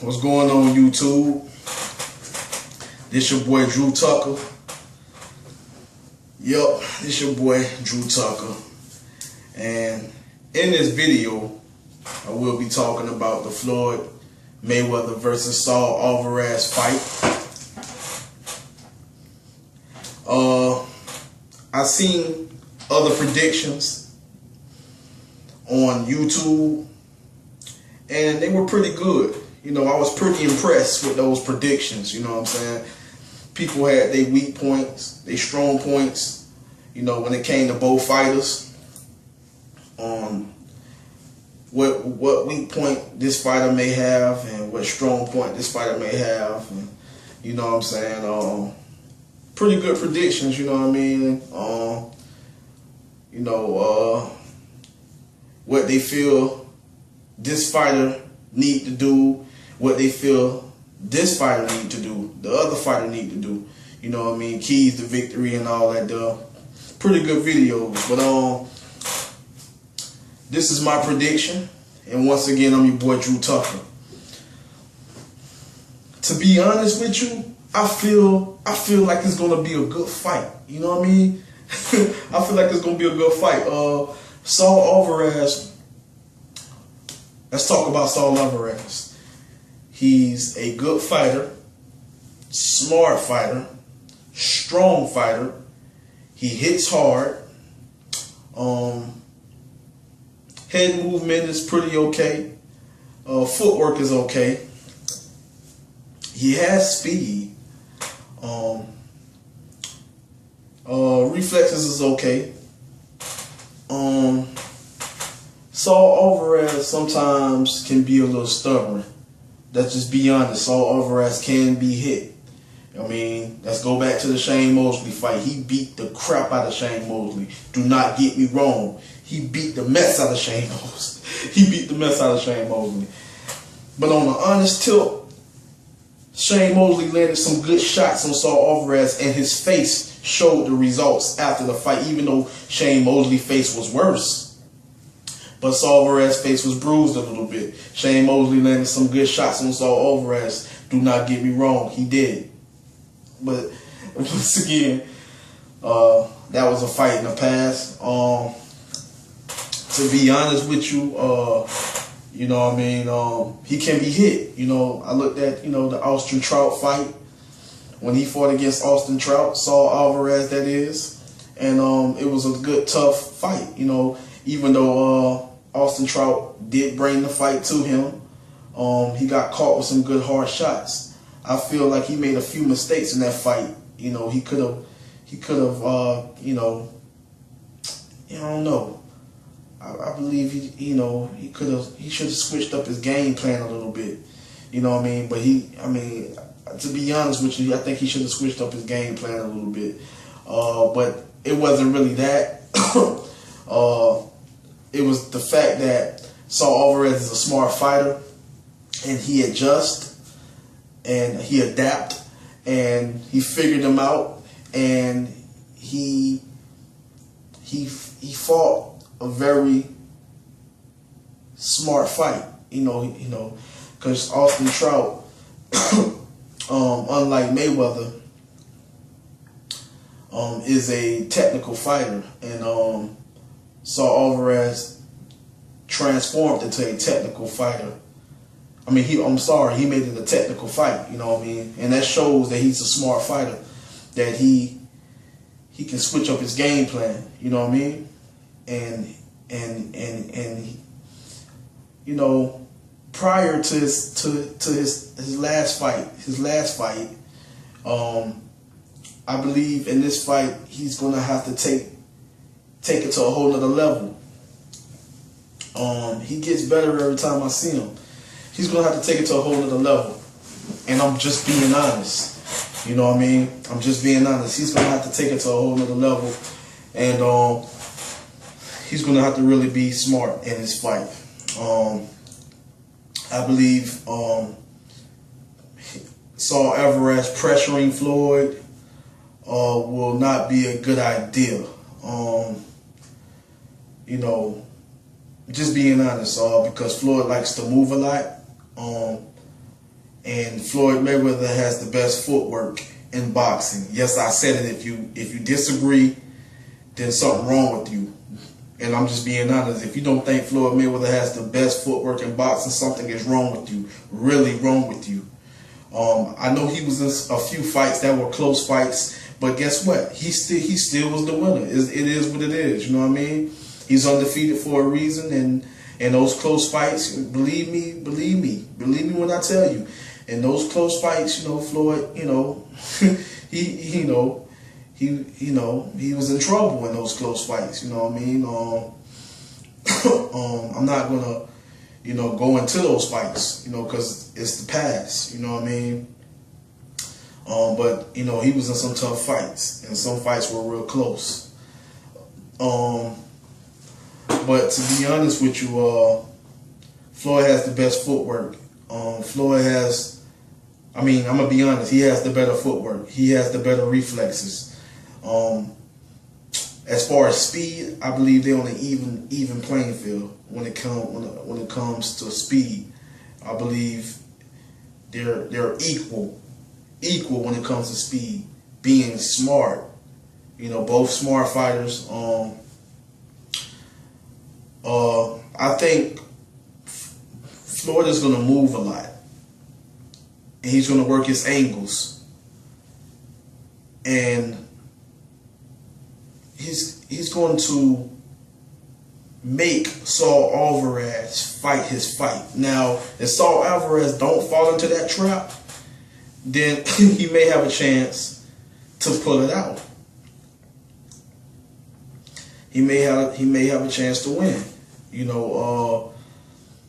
What's going on, YouTube? This your boy Drew Tucker. Yup, this your boy Drew Tucker. And in this video, I will be talking about the Floyd Mayweather versus Saul Alvarez fight. I seen other predictions on YouTube, and they were pretty good. You know, I was pretty impressed with those predictions, you know what I'm saying? People had their weak points, their strong points, you know, when it came to both fighters. What weak point this fighter may have and what strong point this fighter may have. And, you know what I'm saying? Pretty good predictions, you know what I mean? What they feel this fighter need to do, what they feel this fighter need to do, the other fighter need to do. You know what I mean? Keys to victory and all that stuff. Pretty good videos. But this is my prediction. And once again, I'm your boy Drew Tucker. To be honest with you, I feel like it's gonna be a good fight. You know what I mean? I feel like it's gonna be a good fight. Saul Alvarez. Let's talk about Saul Alvarez. He's a good fighter, smart fighter, strong fighter. He hits hard. Head movement is pretty okay. Footwork is okay. He has speed. Reflexes is okay. Saul Alvarez sometimes can be a little stubborn. Let's just be honest. Saul Alvarez can be hit. I mean, let's go back to the Shane Mosley fight. He beat the crap out of Shane Mosley. Do not get me wrong. He beat the mess out of Shane Mosley. He beat the mess out of Shane Mosley. But on the honest tilt, Shane Mosley landed some good shots on Saul Alvarez, and his face showed the results after the fight, even though Shane Mosley's face was worse. But Saul Alvarez's face was bruised a little bit. Shane Mosley landed some good shots on Saul Alvarez. Do not get me wrong, he did. But once again, that was a fight in the past. To be honest with you, you know what I mean, he can be hit. You know, I looked at, the Austin Trout fight when he fought against Austin Trout, Saul Alvarez that is. And it was a good, tough fight, even though Austin Trout did bring the fight to him. He got caught with some good hard shots. I feel like he made a few mistakes in that fight. He could have, I don't know. I believe he should have switched up his game plan a little bit. You know what I mean? But to be honest with you, I think he should have switched up his game plan a little bit. But it wasn't really that. It was the fact that Saul Alvarez is a smart fighter, and he adjusts, and he adapt, and he figured them out, and he fought a very smart fight, because Austin Trout, unlike Mayweather, is a technical fighter, and Saul Alvarez transformed into a technical fighter. He made it a technical fight, you know what I mean? And that shows that he's a smart fighter, that he can switch up his game plan, you know what I mean? And you know, prior to his last fight, I believe in this fight he's gonna have to take it to a whole nother level. He gets better every time I see him. He's gonna have to take it to a whole nother level. And I'm just being honest. You know what I mean? I'm just being honest. He's gonna have to take it to a whole nother level. And he's gonna have to really be smart in his fight. I believe Saul Alvarez pressuring Floyd will not be a good idea. You know, just being honest, because Floyd likes to move a lot. And Floyd Mayweather has the best footwork in boxing. Yes, I said it. If you disagree, then something wrong with you. And I'm just being honest. If you don't think Floyd Mayweather has the best footwork in boxing, something is wrong with you. Really wrong with you. I know he was in a few fights that were close fights, but guess what? He still was the winner. It is what it is. You know what I mean? He's undefeated for a reason, and those close fights, believe me when I tell you, in those close fights, you know, Floyd, you know, he was in trouble in those close fights. You know what I mean? I'm not gonna, you know, go into those fights, you know, because it's the past. You know what I mean? But you know, he was in some tough fights, and some fights were real close. But to be honest with you, Floyd has the best footwork. Floyd has, I'm gonna be honest, he has the better footwork. He has the better reflexes. As far as speed, I believe they're on an even playing field when it comes to speed. I believe they're equal when it comes to speed. Being smart, you know, both smart fighters. I think Floyd is going to move a lot, and he's going to work his angles, and he's going to make Saul Alvarez fight his fight. Now, if Saul Alvarez don't fall into that trap, then he may have a chance to pull it out. He may have a chance to win, you know.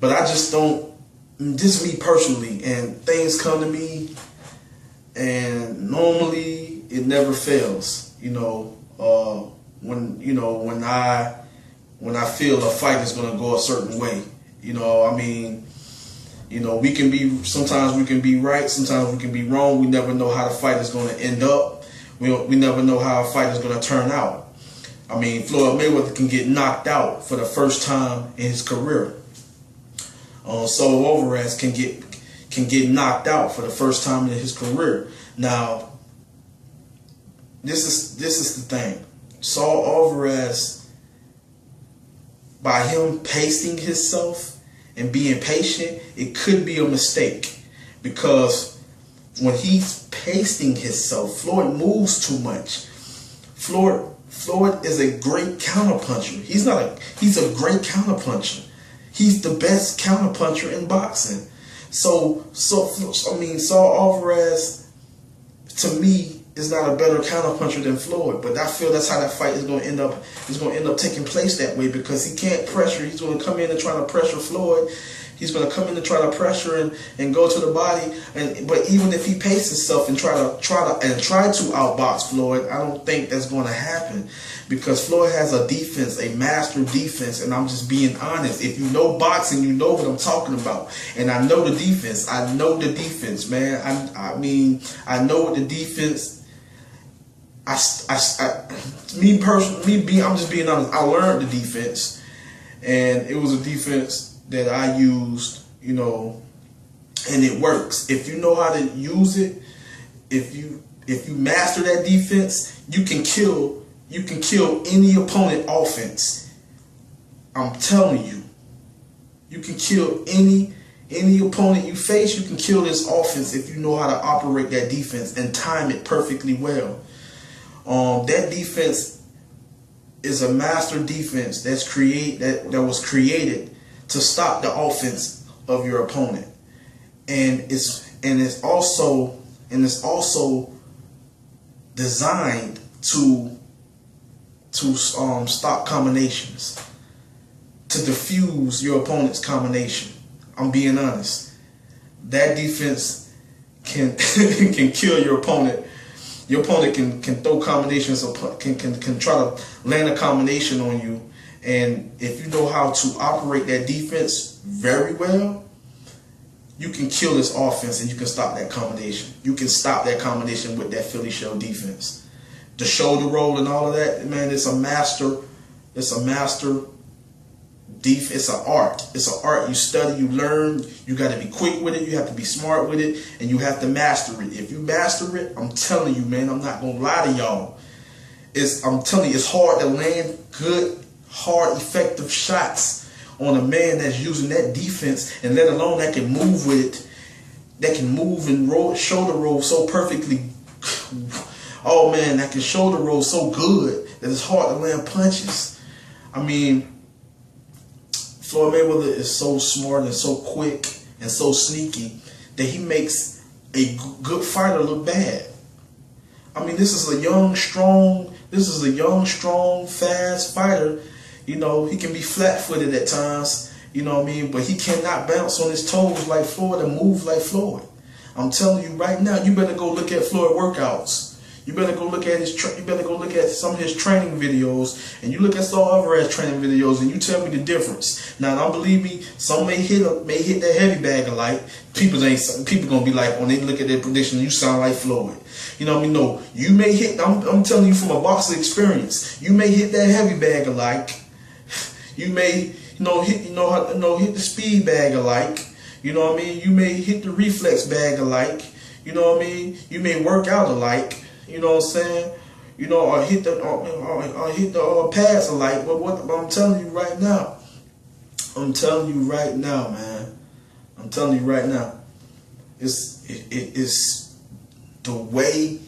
But I just don't. This is me personally, and things come to me, and normally it never fails. You know, when I feel a fight is going to go a certain way. You know, you know, sometimes we can be right, sometimes we can be wrong. We never know how the fight is going to end up. We never know how a fight is going to turn out. Floyd Mayweather can get knocked out for the first time in his career. Saul Alvarez can get knocked out for the first time in his career. Now, this is the thing. Saul Alvarez, by him pacing himself and being patient, it could be a mistake, because when he's pacing himself, Floyd moves too much. Floyd is a great counterpuncher. He's a great counterpuncher. He's the best counterpuncher in boxing. So Saul Alvarez, to me, is not a better counterpuncher than Floyd. But I feel that's how that fight is going to end up. It's going to end up taking place that way, because he can't pressure. He's going to come in and try to pressure Floyd. He's going to come in and try to pressure and go to the body. But even if he paces himself and try to outbox Floyd, I don't think that's going to happen, because Floyd has a defense, a master defense. And I'm just being honest. If you know boxing, you know what I'm talking about. And I know the defense. I know the defense, man. I know what the defense. I'm just being honest. I learned the defense, and it was a defense that I used, you know, and it works. If you know how to use it, if you master that defense, you can kill any opponent offense. I'm telling you, you can kill any opponent you face. You can kill this offense if you know how to operate that defense and time it perfectly well. That defense is a master defense that was created to to stop the offense of your opponent. And it's also designed to stop combinations, to diffuse your opponent's combination. I'm being honest. That defense can can kill your opponent. Your opponent can throw combinations, or can try to land a combination on you. And if you know how to operate that defense very well, you can kill this offense and you can stop that combination. You can stop that combination with that Philly shell defense. The shoulder roll and all of that, man, it's a master. It's an art. It's an art. You study, you learn. You got to be quick with it. You have to be smart with it, and you have to master it. If you master it, I'm telling you, man, I'm not gonna lie to y'all. I'm telling you, it's hard to land good, hard, effective shots on a man that's using that defense, and let alone that can move with it, that can move and roll, shoulder roll so perfectly. Oh man, that can shoulder roll so good that it's hard to land punches. I mean, Floyd Mayweather is so smart and so quick and so sneaky that he makes a good fighter look bad. I mean, this is a young, strong, fast fighter. You know, he can be flat-footed at times, you know what I mean? But he cannot bounce on his toes like Floyd and move like Floyd. I'm telling you right now, you better go look at Floyd workouts. You better go look at some of his training videos, and you look at Saul Alvarez training videos, and you tell me the difference. Now, don't believe me. Some may hit that heavy bag of light. People gonna be like, when they look at their prediction, you sound like Floyd. You know what I mean? No, you may hit. I'm telling you from a boxing experience. You may hit that heavy bag of light. You may hit the speed bag of light. You know what I mean? You may hit the reflex bag of light. You know what I mean? You may work out alike. You know what I'm saying? You know, or hit the pads alike. But what I'm telling you right now, man. I'm telling you right now, it's the way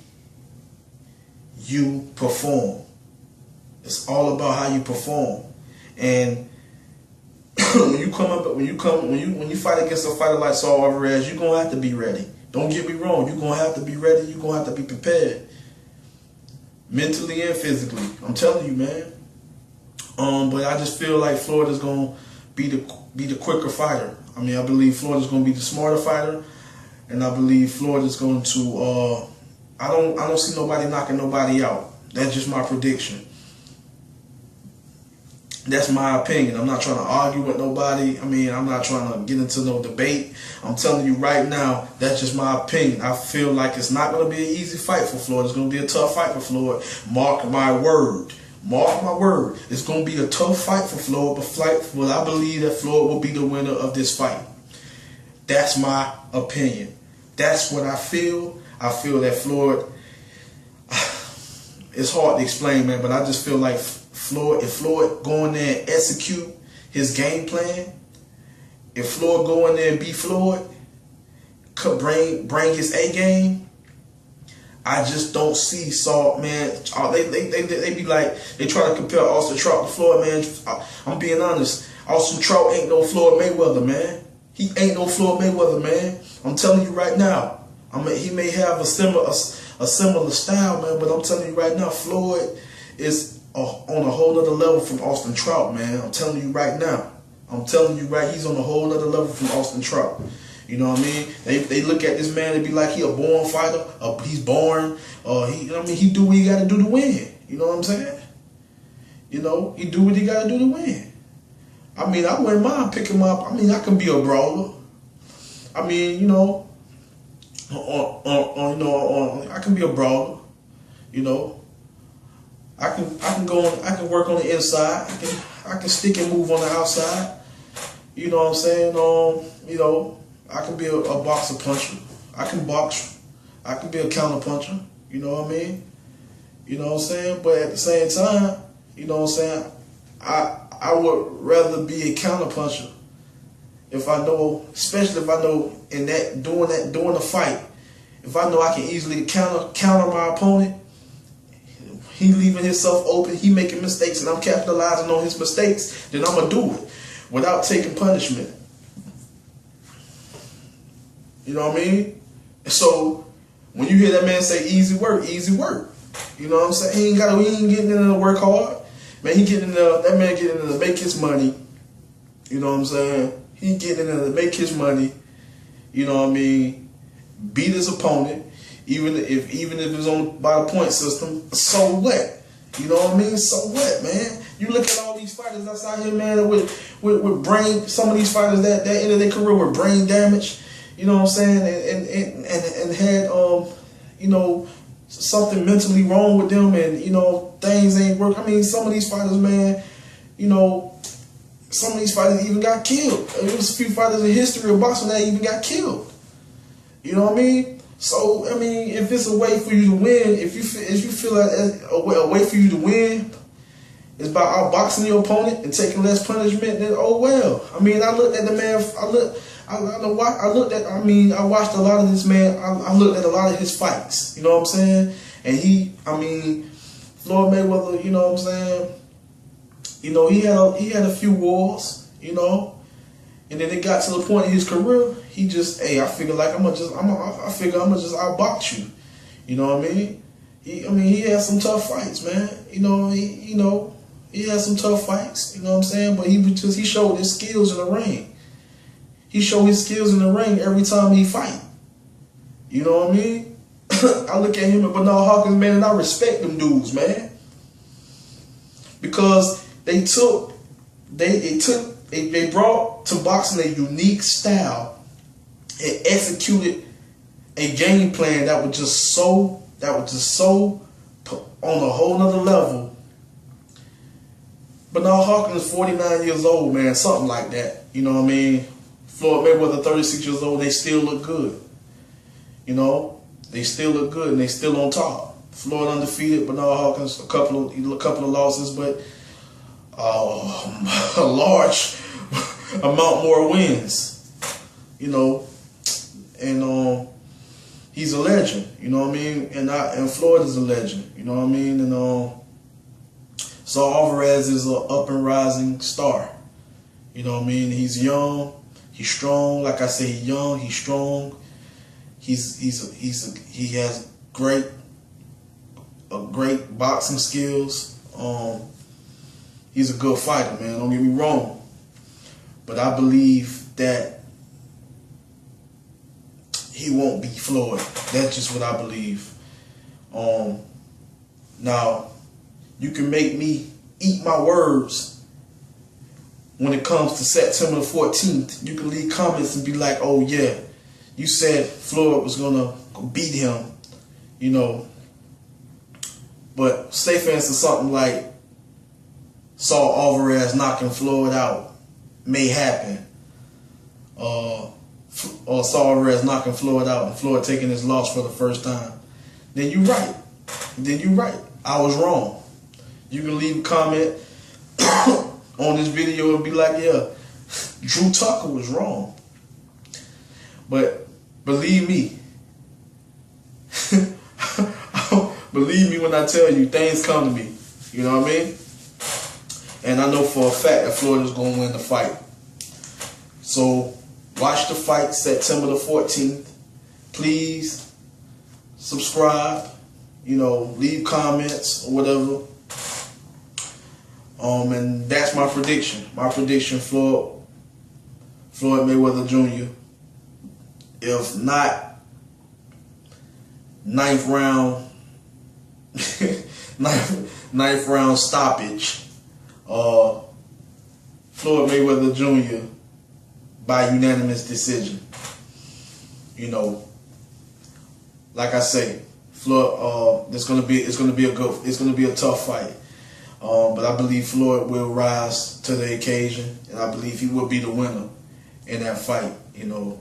you perform. It's all about how you perform. And when you fight against a fighter like Saul Alvarez, you're gonna have to be ready. Don't get me wrong, you're gonna have to be ready, you're gonna have to be prepared. Mentally and physically. I'm telling you, man. But I just feel like Floyd is gonna be the quicker fighter. I mean, I believe Floyd is gonna be the smarter fighter, and I believe Floyd is going to I don't see nobody knocking nobody out. That's just my prediction. That's my opinion. I'm not trying to argue with nobody. I mean, I'm not trying to get into no debate. I'm telling you right now, that's just my opinion. I feel like it's not going to be an easy fight for Floyd. It's going to be a tough fight for Floyd. Mark my word. Mark my word. It's going to be a tough fight for Floyd, but I believe that Floyd will be the winner of this fight. That's my opinion. That's what I feel. I feel that Floyd, it's hard to explain, man, but I just feel like if Floyd go in there and execute his game plan, if Floyd go in there and beat Floyd, could bring his A game, I just don't see Saul, man. They be like, they try to compare Austin Trout to Floyd, man. I'm being honest. Austin Trout ain't no Floyd Mayweather, man. He ain't no Floyd Mayweather, man. I'm telling you right now. He may have a similar style, man, but I'm telling you right now, Floyd is on a whole other level from Austin Trout, man. I'm telling you right now. He's on a whole other level from Austin Trout. You know what I mean? They look at this man and be like, he a born fighter. He's born. He do what he got to do to win. You know what I'm saying? You know, he do what he got to do to win. I mean, I wouldn't mind picking him up. I mean, I can be a brawler. I mean, you know, I can be a brawler. You know. I can work on the inside. I can stick and move on the outside. You know what I'm saying? You know, I can be a boxer puncher. I can box. I can be a counter puncher. You know what I mean? You know what I'm saying? But at the same time, you know what I'm saying? I would rather be a counter puncher if I know, especially if I know during the fight, if I know I can easily counter my opponent. He leaving himself open, he making mistakes, and I'm capitalizing on his mistakes, then I'm going to do it. without taking punishment. You know what I mean? So when you hear that man say easy work, you know what I'm saying? He ain't getting in there to work hard. Man, that man getting in there to make his money. You know what I'm saying? He getting in there to make his money. You know what I mean? Beat his opponent, even if it's on by the point system. So what? You know what I mean? So what, man? You look at all these fighters that's out here, man, with brain. Some of these fighters that ended their career with brain damage. You know what I'm saying? And had you know, something mentally wrong with them, and you know, things ain't work. I mean, some of these fighters, man, you know, some of these fighters even got killed. There was a few fighters in history of boxing that even got killed. You know what I mean? So I mean, if it's a way for you to win, if you feel like a way for you to win is by outboxing your opponent and taking less punishment, then oh well. I mean, I looked at the man. I watched a lot of this man. I looked at a lot of his fights. You know what I'm saying? And Floyd Mayweather. You know what I'm saying? You know, he had a few wars. You know, and then it got to the point in his career. He just, I figure I'm gonna just outbox you. You know what I mean? He had some tough fights, man. You know, he had some tough fights. You know what I'm saying? But he showed his skills in the ring. He showed his skills in the ring every time he fight. You know what I mean? I look at him and Bernard Hawkins, man, and I respect them dudes, man. Because they brought to boxing a unique style and executed a game plan that was just so on a whole nother level. Bernard Hawkins is 49 years old, man, something like that. You know what I mean? Floyd Mayweather, 36 years old, they still look good. You know, they still look good and they still on top. Floyd undefeated, Bernard Hawkins, a couple of losses, but a large amount more wins. You know, and he's a legend. You know what I mean? And Floyd is a legend. You know what I mean? And so Alvarez is an up and rising star. You know what I mean? He's young. He's strong. Like I say, he's young. He's strong. He has great boxing skills. He's a good fighter, man. Don't get me wrong. But I believe that he won't beat Floyd. That's just what I believe. Now, you can make me eat my words. When it comes to September the 14th, you can leave comments and be like, oh yeah, you said Floyd was gonna beat him, you know. But say for instance something like Saul Alvarez knocking Floyd out may happen. Or Saul Alvarez knocking Floyd out and Floyd taking his loss for the first time. Then you're right. I was wrong. You can leave a comment on this video and be like, yeah, Drew Tucker was wrong. But believe me, believe me when I tell you, things come to me. You know what I mean? And I know for a fact that Floyd is going to win the fight. So watch the fight September the 14th. Please subscribe, you know, leave comments or whatever. And that's my prediction. My prediction, Floyd Mayweather Jr. If not, ninth round stoppage. Floyd Mayweather Jr. by unanimous decision. You know, like I say, Floyd. It's gonna be a tough fight. But I believe Floyd will rise to the occasion, and I believe he will be the winner in that fight. You know,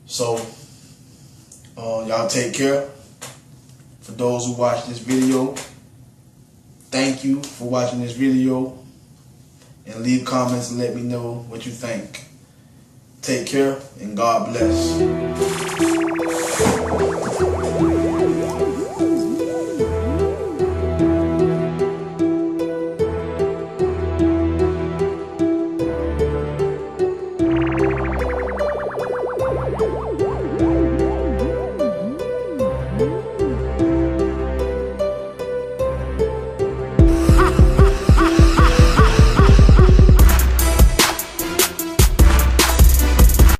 so y'all take care. For those who watch this video, thank you for watching this video, and leave comments and let me know what you think. Take care, and God bless.